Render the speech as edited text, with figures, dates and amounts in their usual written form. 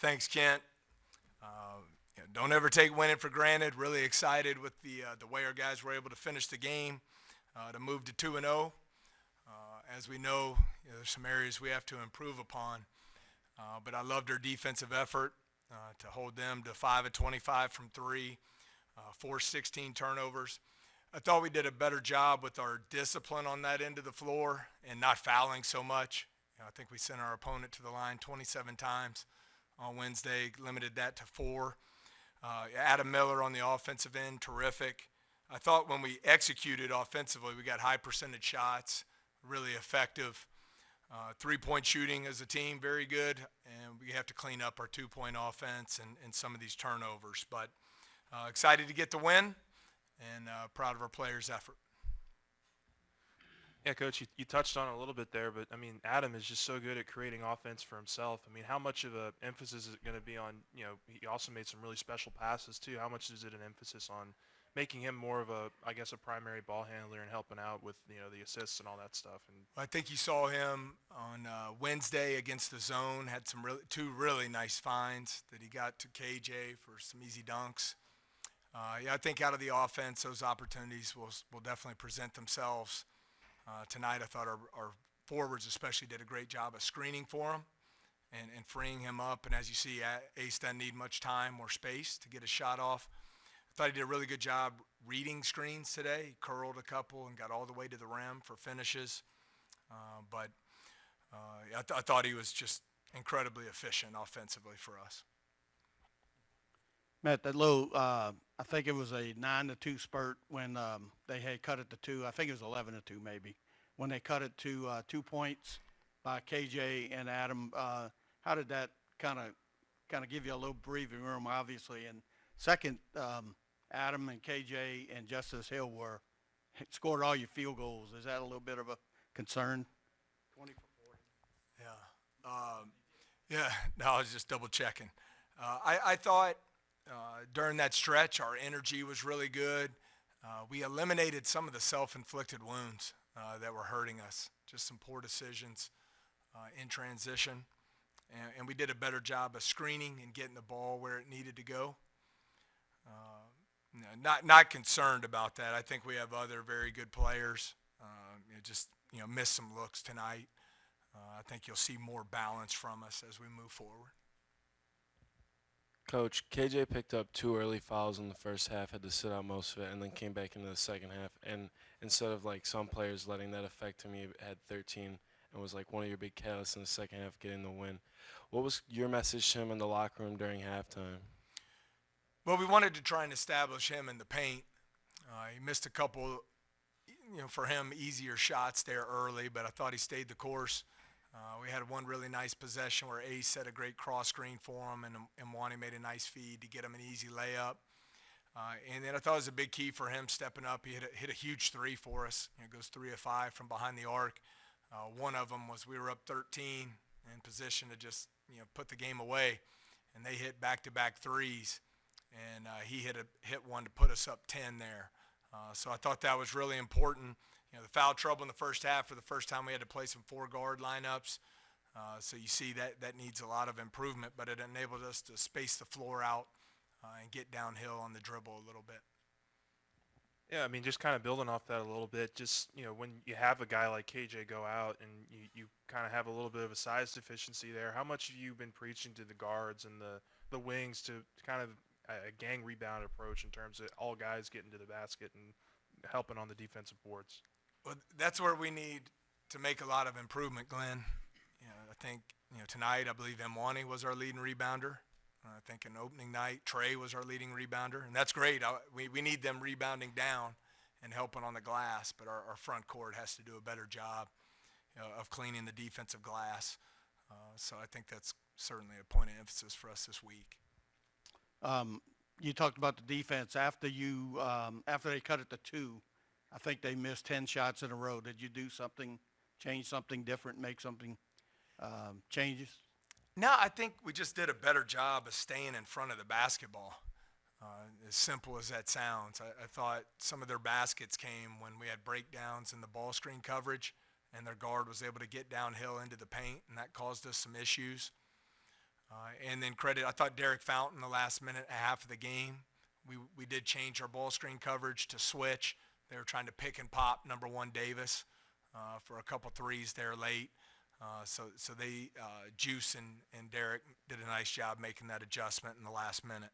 Thanks, Kent. Don't ever take winning for granted. Really excited with the way our guys were able to finish the game to move to 2-0. As we know, there's some areas we have to improve upon. But I loved our defensive effort to hold them to 5 of 25 from three, forced 16 turnovers. I thought we did a better job with our discipline on that end of the floor and not fouling so much. I think we sent our opponent to the line 27 times on Wednesday, limited that to 4. Adam Miller on the offensive end, terrific. I thought when we executed offensively, we got high percentage shots, really effective. Three-point shooting as a team, very good. And we have to clean up our two-point offense and some of these turnovers. But excited to get the win and proud of our players' effort. Yeah, Coach, you touched on it a little bit there, but, I mean, Adam is just so good at creating offense for himself. I mean, how much of an emphasis is it going to be on, he also made some really special passes, too. How much is it an emphasis on making him more of a, I guess, a primary ball handler and helping out with, the assists and all that stuff? And I think you saw him on Wednesday against the zone, had two really nice finds that he got to KJ for some easy dunks. I think out of the offense, those opportunities will definitely present themselves. Tonight, I thought our forwards especially did a great job of screening for him and freeing him up. And as you see, Ace doesn't need much time or space to get a shot off. I thought he did a really good job reading screens today. He curled a couple and got all the way to the rim for finishes. I thought he was just incredibly efficient offensively for us. Matt, that low, I think it was a 9-2 spurt when they had cut it to 2. I think it was 11-2 maybe. When they cut it to 2 points by KJ and Adam, how did that kind of give you a little breathing room, obviously? And second, Adam and KJ and Justice Hill scored all your field goals. Is that a little bit of a concern? 20 for 40. Yeah. No, I was just double checking. I thought during that stretch, our energy was really good. We eliminated some of the self-inflicted wounds that were hurting us, just some poor decisions in transition. And we did a better job of screening and getting the ball where it needed to go. Not concerned about that. I think we have other very good players. Missed some looks tonight. I think you'll see more balance from us as we move forward. Coach, KJ picked up 2 early fouls in the first half, had to sit out most of it, and then came back into the second half. And instead of like some players letting that affect him, he had 13 and was like one of your big catalysts in the second half getting the win. What was your message to him in the locker room during halftime? Well, we wanted to try and establish him in the paint. He missed a couple, for him, easier shots there early, but I thought he stayed the course. We had one really nice possession where Ace set a great cross screen for him, and Mwani made a nice feed to get him an easy layup. And then I thought it was a big key for him stepping up. He hit a huge three for us. It goes 3 of 5 from behind the arc. One of them was we were up 13 in position to just put the game away, and they hit back-to-back threes, and he hit one to put us up 10 there. So I thought that was really important. The foul trouble in the first half, for the first time we had to play some 4-guard lineups. So you see that needs a lot of improvement, but it enabled us to space the floor out and get downhill on the dribble a little bit. Yeah, I mean, just kind of building off that a little bit, just, when you have a guy like KJ go out and you kind of have a little bit of a size deficiency there, how much have you been preaching to the guards and the wings to kind of a gang rebound approach in terms of all guys getting to the basket and helping on the defensive boards? Well, that's where we need to make a lot of improvement, Glenn. I think, tonight I believe Mwani was our leading rebounder. I think in opening night, Trey was our leading rebounder, and that's great. We need them rebounding down and helping on the glass, but our front court has to do a better job of cleaning the defensive glass. So I think that's certainly a point of emphasis for us this week. You talked about the defense. After they cut it to 2, I think they missed 10 shots in a row. Did you do something, change something different, make something changes? No, I think we just did a better job of staying in front of the basketball. As simple as that sounds. I thought some of their baskets came when we had breakdowns in the ball screen coverage, and their guard was able to get downhill into the paint, and that caused us some issues. And then credit, I thought Derek Fountain the last minute and a half of the game, we did change our ball screen coverage to switch. They were trying to pick and pop number one Davis for a couple threes there late. So they, Juice and Derek did a nice job making that adjustment in the last minute.